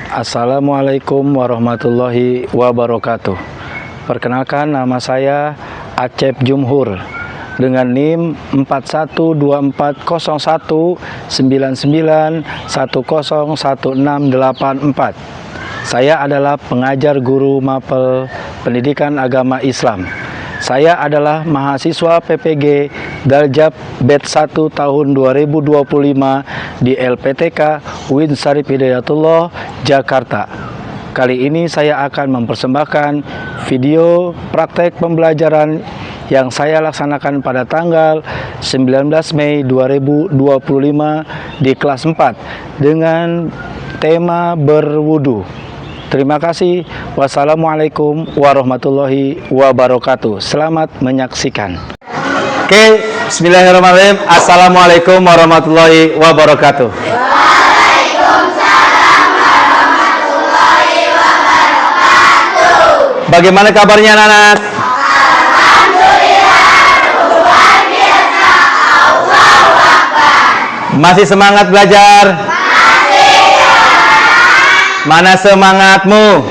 Assalamualaikum warahmatullahi wabarakatuh. Perkenalkan, nama saya Acep Jumhur dengan NIM 41240199101684. Saya adalah pengajar guru mapel pendidikan agama Islam. Saya adalah mahasiswa PPG Daljab Batch 1 tahun 2025 di LPTK UIN Syarif Hidayatullah, Jakarta. Kali ini saya akan mempersembahkan video praktek pembelajaran yang saya laksanakan pada tanggal 19 Mei 2025 di kelas 4 dengan tema berwudu. Terima kasih. Wassalamualaikum warahmatullahi wabarakatuh. Selamat menyaksikan. Oke, bismillahirrahmanirrahim. Assalamualaikum warahmatullahi wabarakatuh. Waalaikumsalam warahmatullahi wabarakatuh. Bagaimana kabarnya anak-anak? Alhamdulillah, luar biasa. Allahu Akbar. Masih semangat belajar? Masih ya. Mana semangatmu?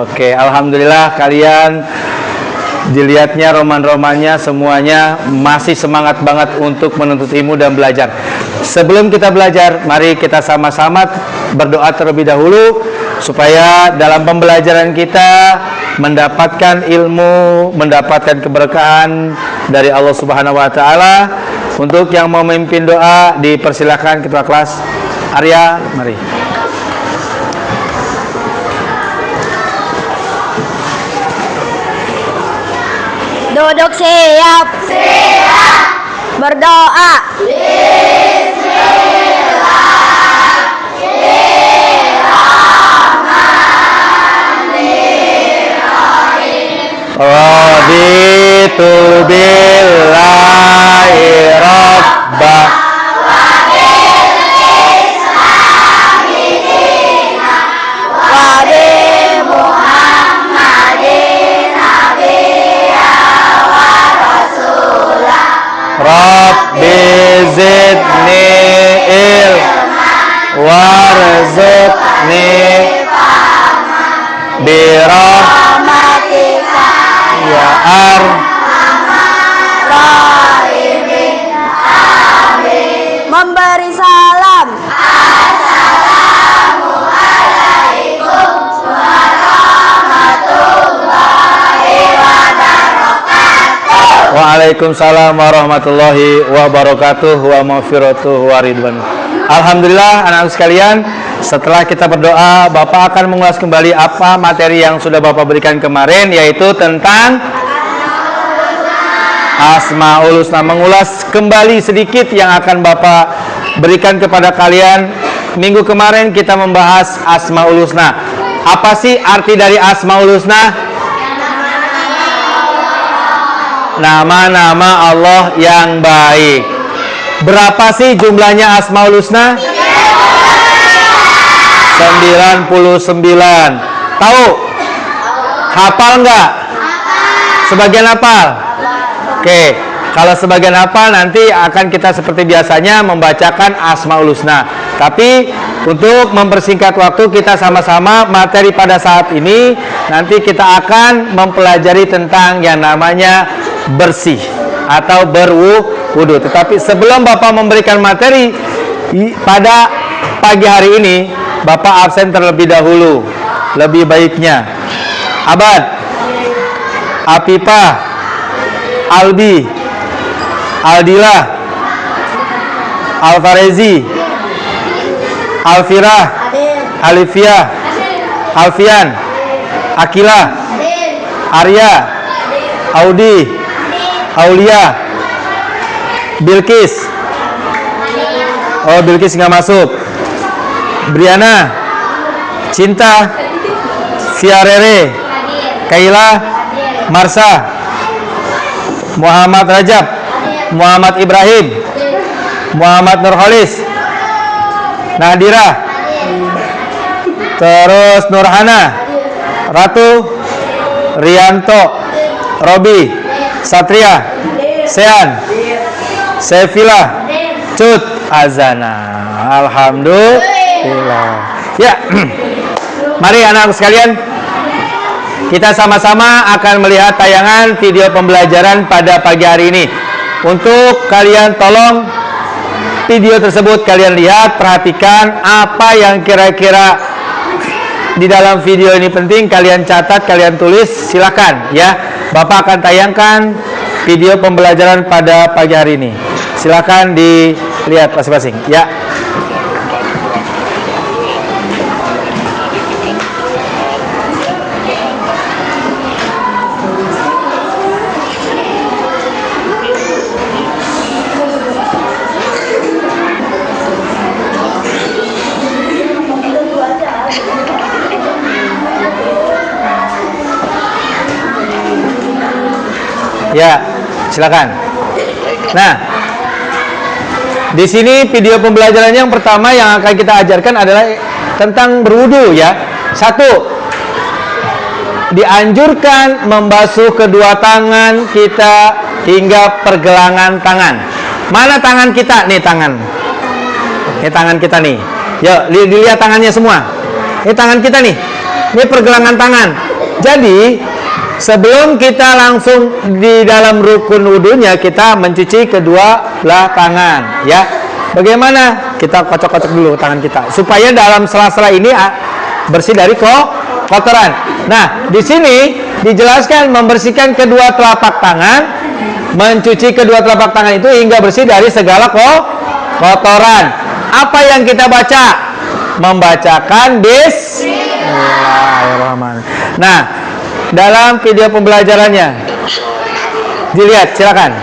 Oke, alhamdulillah kalian dilihatnya roman-romannya semuanya masih semangat banget untuk menuntut ilmu dan belajar. Sebelum kita belajar, mari kita sama-sama berdoa terlebih dahulu supaya dalam pembelajaran kita mendapatkan ilmu, mendapatkan keberkahan dari Allah Subhanahu wa taala. Untuk yang mau memimpin doa, dipersilakan ketua kelas Arya, mari. Duduk siap. Siap. Berdoa. Raditu billahi rabbah Rabbi zidni warzuqni birahmatika ya Memberi salam. Assalamualaikum warahmatullahi wabarakatuh. Waalaikumsalam warahmatullahi wabarakatuh wa maghfiratuh wa ridwan. Alhamdulillah anak-anak sekalian, setelah kita berdoa, Bapak akan mengulas kembali apa materi yang sudah Bapak berikan kemarin, yaitu tentang Asmaul Husna. Mengulas kembali sedikit yang akan Bapak berikan kepada kalian. Minggu kemarin kita membahas Asmaul Husna. Apa sih arti dari Asmaul Husna? Nama-nama Allah yang baik. Berapa sih jumlahnya Asmaul Husna? 99. Tahu? Hafal nggak? Sebagian hafal? Oke, kalau sebagian hafal nanti akan kita seperti biasanya membacakan Asmaul Husna. Tapi untuk mempersingkat waktu, kita sama-sama materi pada saat ini nanti kita akan mempelajari tentang yang namanya bersih atau berwudu. Tetapi sebelum Bapak memberikan materi pada pagi hari ini, Bapak absen terlebih dahulu. Lebih baiknya Abad, Apipah, Albi, Aldila, Alfarezi, Alfirah, Alifia, Alfian, Akila, Arya, Audi, Aulia, Bilkis. Oh, Bilkis nggak masuk. Briana, Cinta, Fiarere, Kaila, Marsa, Muhammad Rajab, Muhammad Ibrahim, Muhammad Nurholis, Nadira, terus Nurhana, Ratu, Rianto, Robi, Satria, Sean, Sevilla, Cut, Azana. Alhamdulillah. Ya, mari anak sekalian, kita sama-sama akan melihat tayangan video pembelajaran pada pagi hari ini. Untuk kalian tolong video tersebut kalian lihat, perhatikan apa yang kira-kira di dalam video ini penting, kalian catat, kalian tulis, silakan ya. Bapak akan tayangkan video pembelajaran pada pagi hari ini. Silakan dilihat masing-masing ya. Ya, silakan. Nah, di sini video pembelajarannya yang pertama yang akan kita ajarkan adalah tentang berwudu ya. 1. Dianjurkan membasuh kedua tangan kita hingga pergelangan tangan. Mana tangan kita? Nih tangan. Ini tangan kita nih. Yuk, dilihat tangannya semua. Ini tangan kita nih. Ini pergelangan tangan. Jadi sebelum kita langsung di dalam rukun wudunya, kita mencuci kedua belah tangan ya. Bagaimana? Kita kocok-kocok dulu tangan kita supaya dalam sela-sela ini bersih dari kotoran. Nah, di sini dijelaskan membersihkan kedua telapak tangan, mencuci kedua telapak tangan itu hingga bersih dari segala kotoran. Apa yang kita baca? Membacakan Bismillahirrahmanirrahim. Nah, dalam video pembelajarannya dilihat, silakan.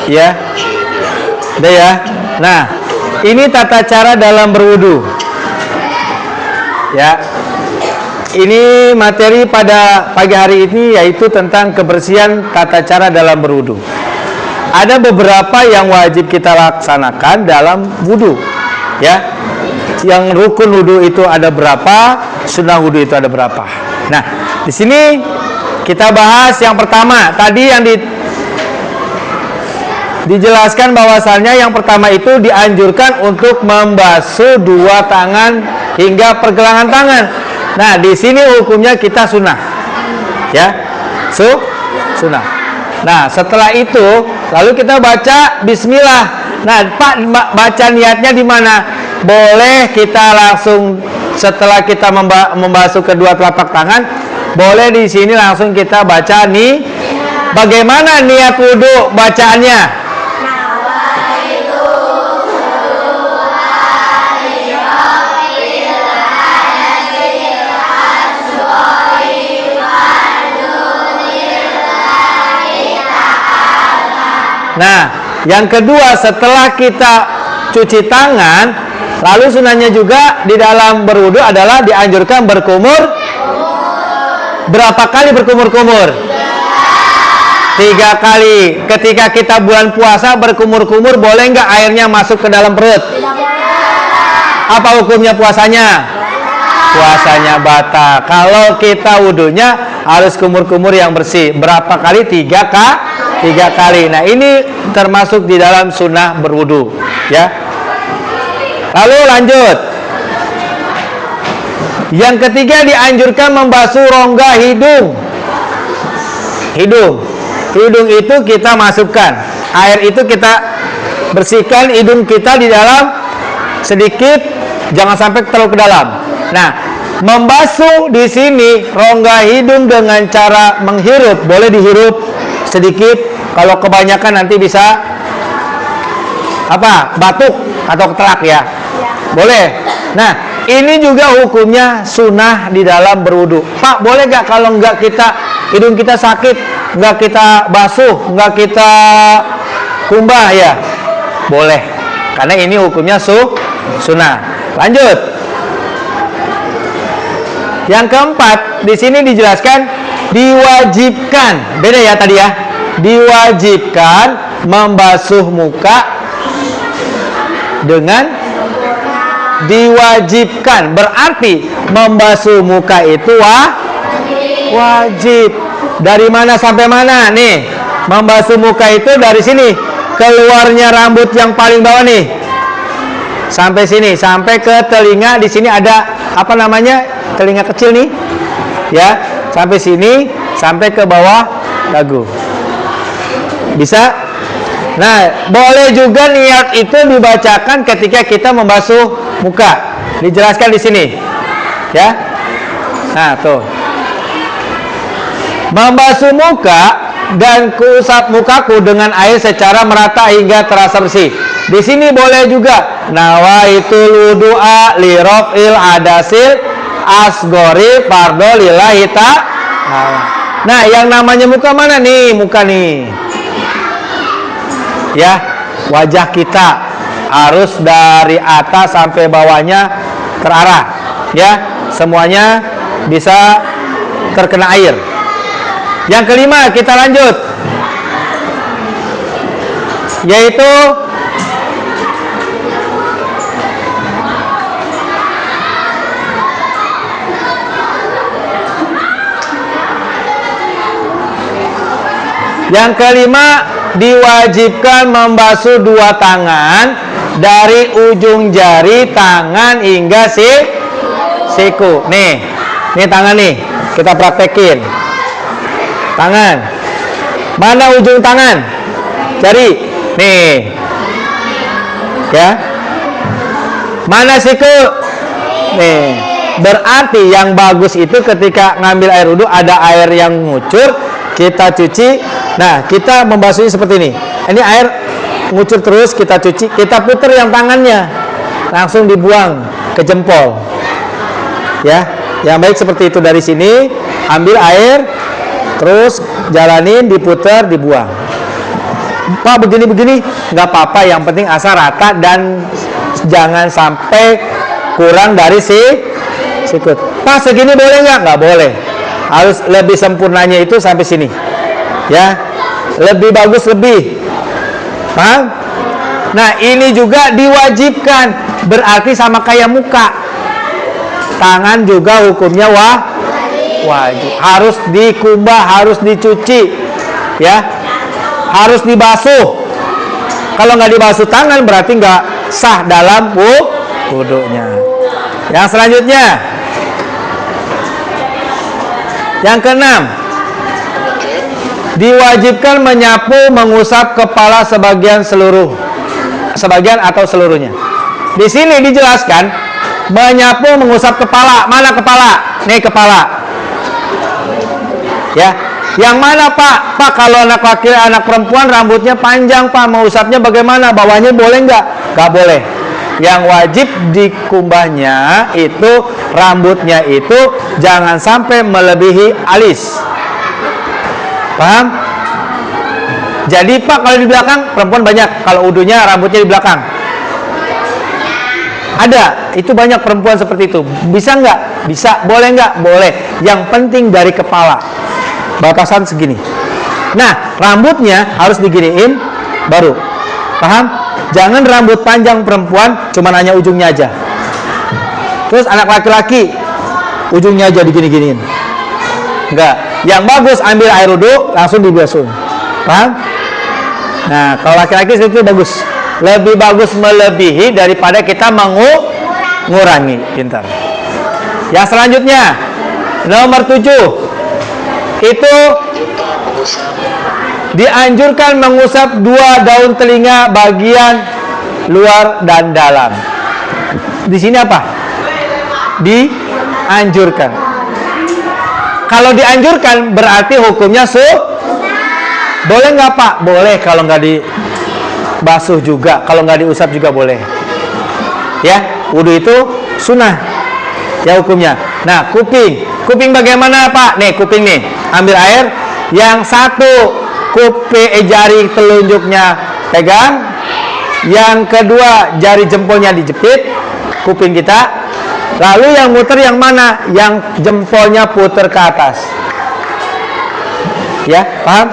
Ya, udah ya. Nah, ini tata cara dalam berwudu. Ya, ini materi pada pagi hari ini yaitu tentang kebersihan tata cara dalam berwudu. Ada beberapa yang wajib kita laksanakan dalam wudu. Ya, yang rukun wudu itu ada berapa, sunnah wudu itu ada berapa. Nah, di sini kita bahas yang pertama. Tadi yang dijelaskan bahwasannya yang pertama itu dianjurkan untuk membasuh dua tangan hingga pergelangan tangan. Nah, di sini hukumnya kita sunnah. Ya. Sunnah. Nah, setelah itu lalu kita baca bismillah. Nah, Pak, baca niatnya di mana? Boleh kita langsung setelah kita membasuh kedua telapak tangan, boleh di sini langsung kita baca nih. Bagaimana niat wudhu bacaannya? Nah, yang kedua setelah kita cuci tangan, lalu sunahnya juga di dalam berwudu adalah dianjurkan berkumur. Berapa kali berkumur-kumur? 3 kali. Ketika kita bulan puasa berkumur-kumur, boleh nggak airnya masuk ke dalam perut? Apa hukumnya puasanya? Puasanya batal. Kalau kita wudunya harus kumur-kumur yang bersih. Berapa kali? 3 kali. Nah, ini termasuk di dalam sunnah berwudu, ya. Lalu lanjut. Yang ketiga dianjurkan membasuh rongga hidung. Hidung itu kita masukkan air, itu kita bersihkan hidung kita di dalam sedikit, jangan sampai terlalu ke dalam. Nah, membasuh di sini rongga hidung dengan cara menghirup, boleh dihirup sedikit. Kalau kebanyakan nanti bisa batuk atau ketelak, ya. Boleh. Nah, ini juga hukumnya sunnah di dalam berwudu. Pak, boleh nggak kalau nggak hidung kita sakit, nggak kita basuh, nggak kita kumbah, ya? Boleh. Karena ini hukumnya sunnah. Lanjut. Yang keempat, di sini dijelaskan diwajibkan. Beda ya tadi ya. Diwajibkan membasuh muka dengan diwajibkan, berarti membasuh muka itu wajib. Dari mana sampai mana nih? Membasuh muka itu dari sini, keluarnya rambut yang paling bawah nih, sampai sini, sampai ke telinga. Di sini ada telinga kecil nih, ya, sampai sini, sampai ke bawah dagu. Bisa? Nah, boleh juga niat itu dibacakan ketika kita membasuh muka. Dijelaskan di sini. Ya. Nah, tuh. Membasuh muka dan kuusap mukaku dengan air secara merata hingga terasa bersih. Di sini boleh juga nawaitul wudu'a li raf'il adasil asgori fardo lillahi ta'ala. Nah, yang namanya muka mana nih? Muka nih. Ya, wajah kita harus dari atas sampai bawahnya terarah, ya, semuanya bisa terkena air. Yang kelima kita lanjut, yaitu diwajibkan membasuh dua tangan dari ujung jari tangan hingga siku. Nih tangan nih, kita praktekin. Tangan. Mana ujung tangan? Jari. Nih. Ya. Mana siku? Nih. Berarti yang bagus itu ketika ngambil air wudhu ada air yang ngucur, kita cuci. Nah, kita membasuhnya seperti ini. Ini air ngucur terus, kita cuci, kita putar yang tangannya, langsung dibuang ke jempol. Ya, yang baik seperti itu. Dari sini ambil air, terus jalanin, diputar, dibuang. Pak, begini nggak apa-apa, yang penting asal rata dan jangan sampai kurang dari sikut. Pak, segini boleh nggak? Nggak boleh. Harus lebih sempurnanya itu sampai sini. Ya, lebih bagus lebih. Paham? Nah, ini juga diwajibkan, berarti sama kayak muka. Tangan juga hukumnya wajib. Harus dikumbah, harus dicuci, ya, harus dibasuh. Kalau nggak dibasuh tangan berarti nggak sah dalam wudunya. Yang selanjutnya, yang keenam, diwajibkan menyapu, mengusap kepala sebagian atau seluruhnya. Di sini dijelaskan menyapu, mengusap kepala. Mana kepala? Nih kepala. Ya, yang mana Pak? Pak, kalau anak laki, anak perempuan rambutnya panjang Pak, mau usapnya bagaimana? Bawahnya boleh nggak? Nggak boleh. Yang wajib dikumbahnya itu rambutnya itu jangan sampai melebihi alis. Paham? Jadi Pak, kalau di belakang perempuan banyak, kalau wudunya rambutnya di belakang. Ada, itu banyak perempuan seperti itu. Bisa nggak? Bisa. Boleh nggak? Boleh. Yang penting dari kepala. Batasan segini. Nah, rambutnya harus diginiin baru. Paham? Jangan rambut panjang perempuan cuma hanya ujungnya aja. Terus anak laki-laki ujungnya aja digini-giniin. Enggak. Yang bagus ambil air wudhu langsung dibasuh. Paham? Nah, kalau laki-laki itu bagus. Lebih bagus melebihi daripada kita mengurangi. Pintar. Yang selanjutnya, nomor 7. Itu dianjurkan mengusap 2 daun telinga bagian luar dan dalam. Di sini apa? Dianjurkan. Kalau dianjurkan berarti hukumnya boleh nggak Pak? Boleh kalau nggak dibasuh juga, kalau nggak diusap juga boleh. Ya, wudhu itu sunnah. Ya hukumnya. Nah, kuping bagaimana Pak? Nih kuping nih, ambil air. Yang satu jari telunjuknya pegang, yang kedua jari jempolnya dijepit kuping kita. Lalu yang muter yang mana? Yang jempolnya puter ke atas. Ya, paham?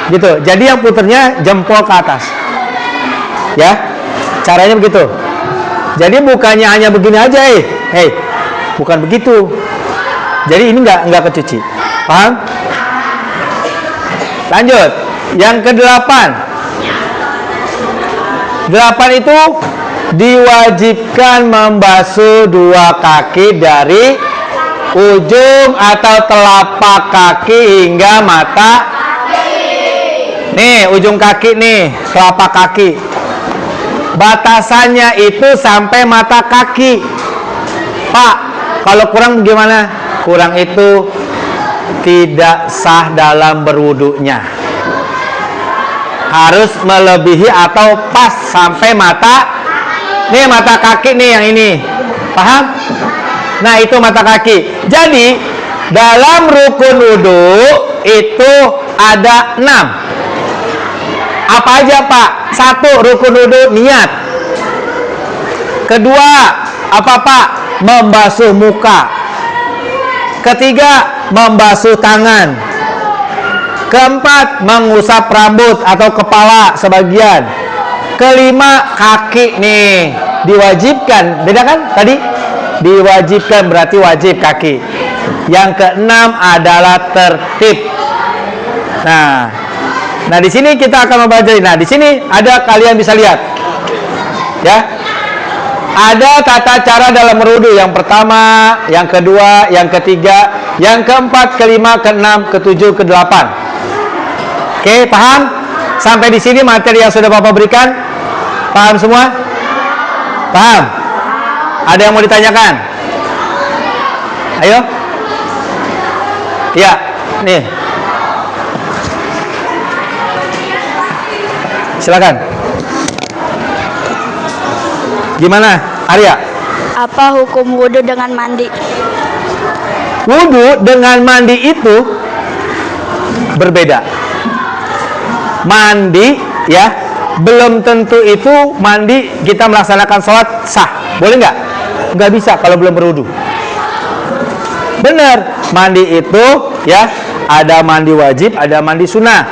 Gitu. Jadi yang puternya jempol ke atas. Ya, caranya begitu. Jadi bukannya hanya begini aja, bukan begitu. Jadi ini nggak kecuci. Paham? Lanjut. Yang ke-8. 8 itu diwajibkan membasuh 2 kaki dari ujung atau telapak kaki hingga mata. Nih, ujung kaki nih, telapak kaki. Batasannya itu sampai mata kaki. Pak, kalau kurang gimana? Kurang itu tidak sah dalam berwudunya. Harus melebihi atau pas sampai mata. Nih mata kaki nih yang ini. Paham? Nah, itu mata kaki. Jadi, dalam rukun wudu itu ada 6. Apa aja Pak? 1, rukun wudu niat. Kedua, apa Pak? Membasuh muka. Ketiga, membasuh tangan. Keempat, mengusap rambut atau kepala sebagian. Kelima, kaki nih diwajibkan. Beda kan tadi? Diwajibkan berarti wajib kaki. Yang keenam adalah tertib. Nah di sini kita akan membaca. Nah di sini ada, kalian bisa lihat, ya. Ada tata cara dalam berwudu. Yang pertama, yang kedua, yang ketiga, yang keempat, kelima, keenam, ketujuh, ke-8. Oke, paham? Sampai di sini materi yang sudah Bapak berikan, paham semua? Paham? Ada yang mau ditanyakan? Ayo. Ya, nih. Silakan. Gimana, Arya? Apa hukum wudhu dengan mandi? Wudhu dengan mandi itu berbeda. Mandi, ya, belum tentu itu mandi kita melaksanakan sholat sah. Boleh nggak? Nggak bisa kalau belum berwudhu. Bener, mandi itu, ya, ada mandi wajib, ada mandi sunnah.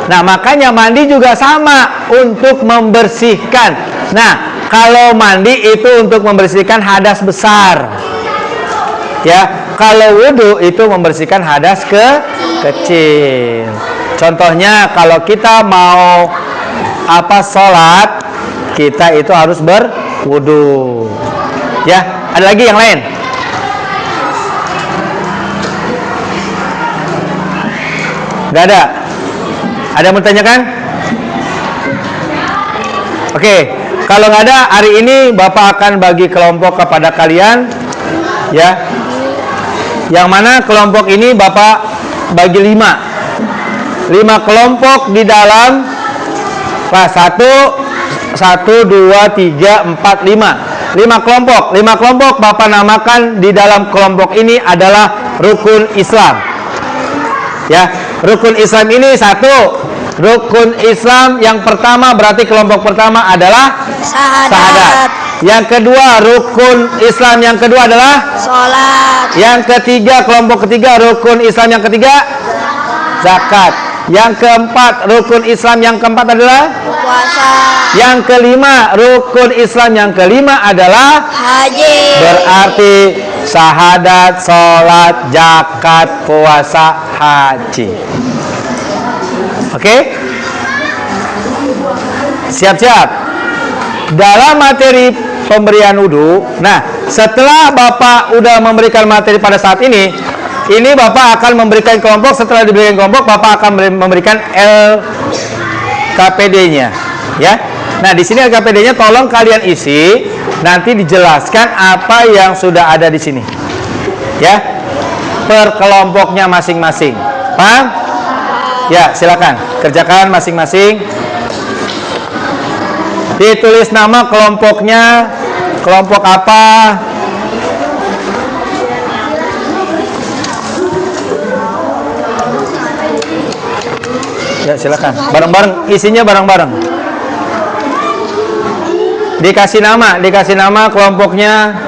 Nah, makanya mandi juga sama untuk membersihkan. Nah, kalau mandi itu untuk membersihkan hadas besar, ya. Kalau wudhu itu membersihkan hadas kecil. Contohnya kalau kita mau apa sholat, kita itu harus berwudu. Ya, ada lagi yang lain? Gak ada? Ada yang mau tanyakan? Oke, kalau nggak ada, hari ini Bapak akan bagi kelompok kepada kalian, ya. Yang mana kelompok ini Bapak bagi 5 kelompok di dalam kelas 1, 2, 3, 4, 5 kelompok. 5 kelompok Bapak namakan di dalam kelompok ini adalah rukun Islam. Ya, rukun Islam ini 1. Rukun Islam yang pertama berarti kelompok pertama adalah syahadat. Yang kedua, rukun Islam yang kedua adalah Sholat. Yang ketiga, kelompok ketiga, rukun Islam yang ketiga zakat. Yang keempat, rukun Islam yang keempat adalah Puasa. Yang kelima, rukun Islam yang kelima adalah Haji. berarti syahadat, sholat, zakat, puasa, haji. Oke? Siap-siap. Dalam materi pemberian wudhu, nah setelah Bapak udah memberikan materi pada saat ini Bapak akan memberikan kelompok. Setelah diberikan kelompok, Bapak akan memberikan LKPD-nya, ya. Nah, di sini LKPD-nya tolong kalian isi, nanti dijelaskan apa yang sudah ada di sini, ya, per kelompoknya masing-masing. Paham? Ya, silakan kerjakan masing-masing. Ditulis nama kelompoknya, kelompok apa. Ya, silakan. Bareng-bareng, isinya bareng-bareng. Dikasih nama kelompoknya.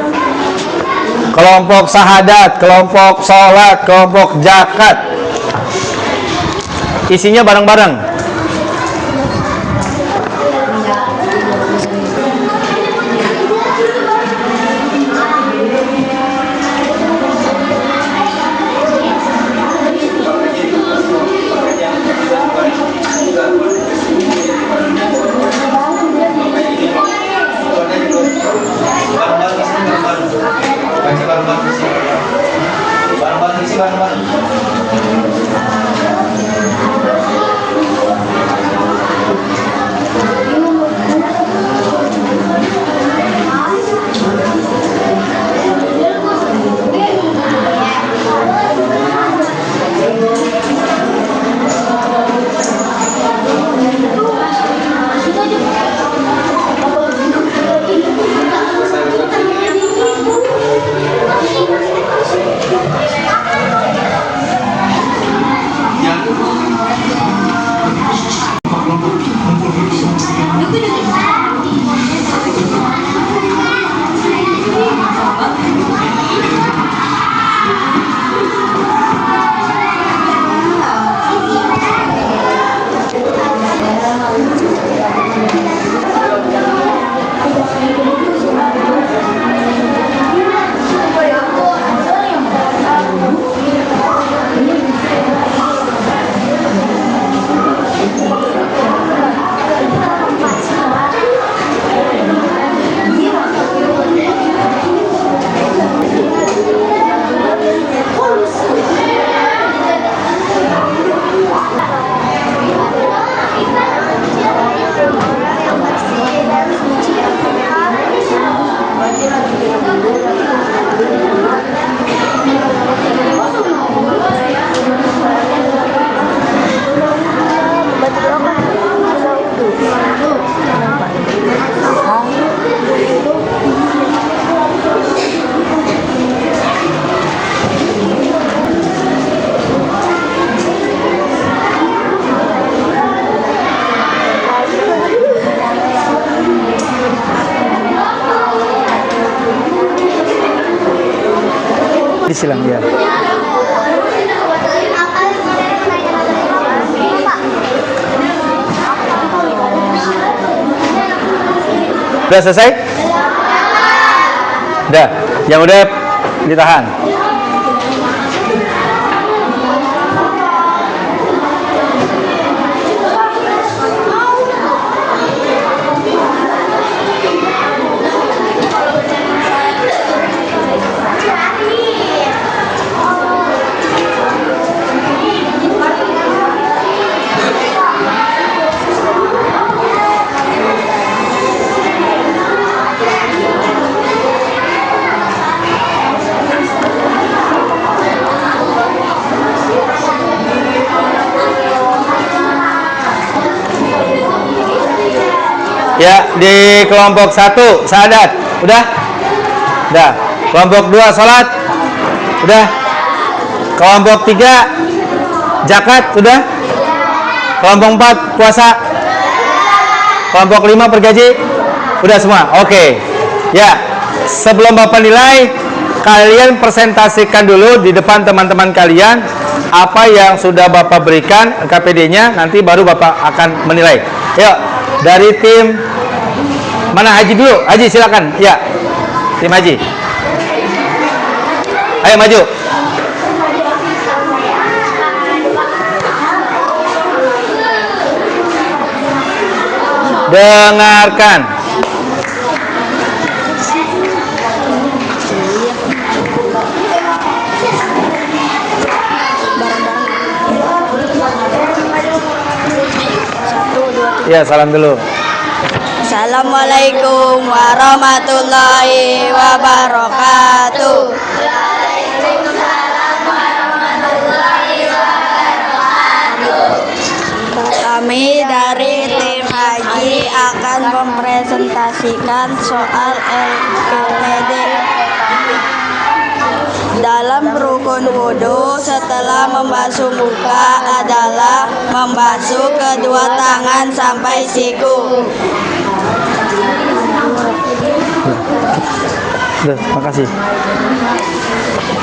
Kelompok syahadat, kelompok sholat, kelompok zakat. Isinya bareng-bareng. Disilang ya. Udah selesai? Udah. Yang udah ditahan. Ya, di kelompok 1 syahadat. Udah? Udah. Kelompok 2 salat. Udah. Kelompok 3 zakat. Udah. Kelompok 4 puasa. Kelompok 5 pergaji. Udah semua. Oke. Ya. Sebelum Bapak nilai, kalian presentasikan dulu di depan teman-teman kalian apa yang sudah Bapak berikan KPD-nya, nanti baru Bapak akan menilai. Yuk, dari tim mana? Haji dulu. Haji silakan. Ya. Tim Haji. Ayo maju. Dengarkan. Ya, salam dulu. Assalamualaikum warahmatullahi wabarakatuh. Kami dari tim Haji akan mempresentasikan soal LPD. Dalam rukun wudhu, setelah membasuh muka adalah membasuh kedua tangan sampai siku. Makasih.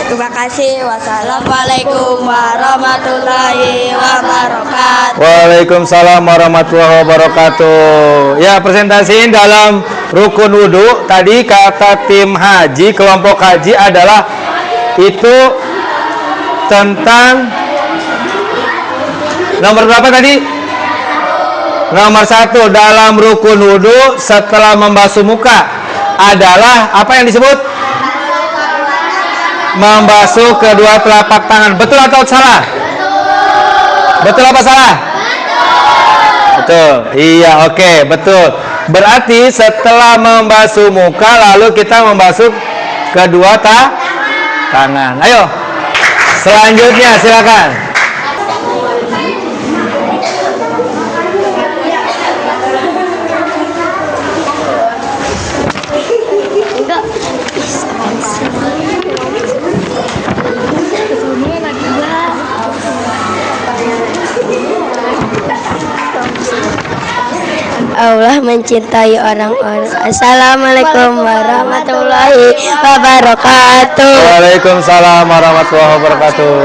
Terima kasih. Wassalamualaikum warahmatullahi wabarakatuh. Waalaikumsalam warahmatullahi wabarakatuh. Ya, presentasiin dalam rukun wudhu. Tadi kata tim haji, kelompok haji adalah itu tentang nomor berapa tadi? Nomor 1, dalam rukun wudhu setelah membasuh muka adalah apa yang disebut? Membasuh kedua telapak tangan. Betul atau salah? Betul apa salah? Betul. Iya, oke, betul. Berarti setelah membasuh muka lalu kita membasuh kedua tangan. Ayo. Selanjutnya silakan. Allah mencintai orang-orang. Assalamualaikum warahmatullahi wabarakatuh. Waalaikumsalam warahmatullahi wabarakatuh.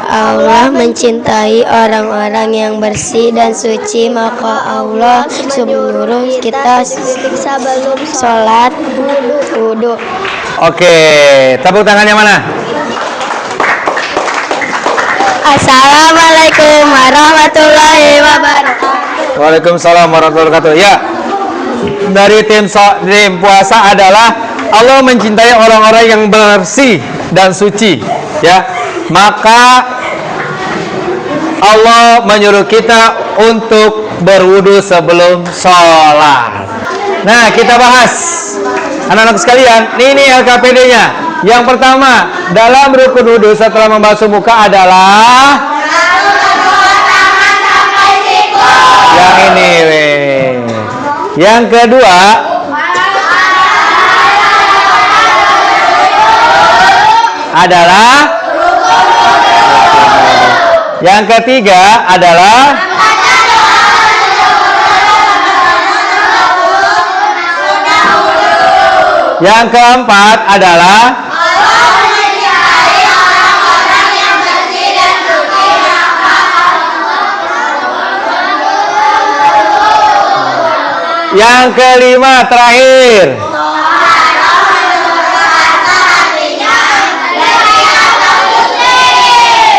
Allah mencintai orang-orang yang bersih dan suci, maka Allah menyuruh kita sebelum sholat wudhu. Oke, tepuk tangannya mana? Assalamualaikum warahmatullahi wabarakatuh. Waalaikumsalam warahmatullahi wabarakatuh. Ya, dari tim puasa adalah Allah mencintai orang-orang yang bersih dan suci. Ya, maka Allah menyuruh kita untuk berwudu sebelum sholat. Nah, kita bahas anak-anak sekalian. Ini LKPD-nya. Yang pertama, dalam rukun wudhu setelah membasuh muka adalah yang ini. Yang kedua adalah yang ketiga adalah yang keempat adalah yang kelima terakhir.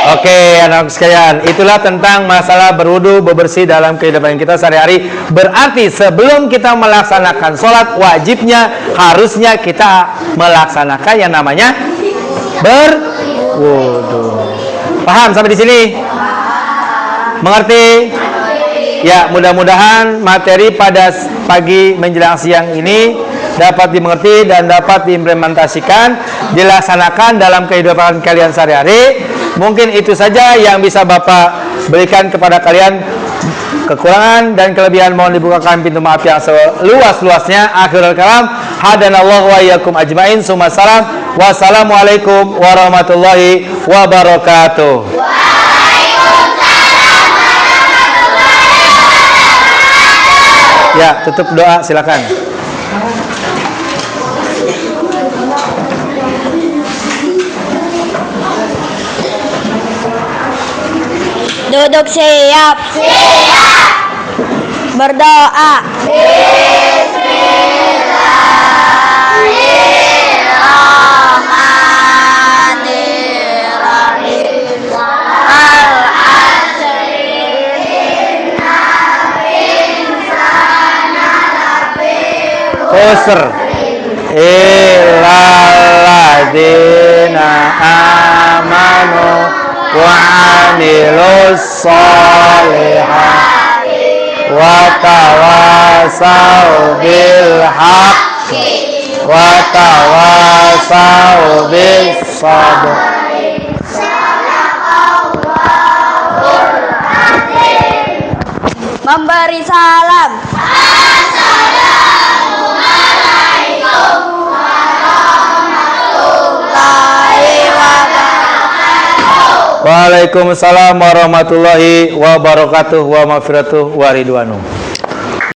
Oke, anak sekalian, itulah tentang masalah berwudu, bebersih dalam kehidupan kita sehari-hari. Berarti sebelum kita melaksanakan sholat, wajibnya, harusnya kita melaksanakan yang namanya berwudu. Paham sampai di sini? Mengerti? Ya, mudah-mudahan materi pada pagi menjelang siang ini dapat dimengerti dan dapat diimplementasikan, dilaksanakan dalam kehidupan kalian sehari-hari. Mungkin itu saja yang bisa Bapak berikan kepada kalian Kekurangan dan kelebihan mohon dibukakan pintu maaf yang seluas-luasnya. Akhirul kalam, hadanallahu wa iyyakum ajmain. Summa salam. Wassalamualaikum warahmatullahi wabarakatuh. Ya, tutup doa silakan. Duduk siap. Berdoa. Khusr illalladzina amanu wa amilus solihati wa tawasau bil haqqi wa tawasau bis sabr. Memberi salam. Waalaikumsalam warahmatullahi wabarakatuh wa maghfiratuh wa ridwanuh.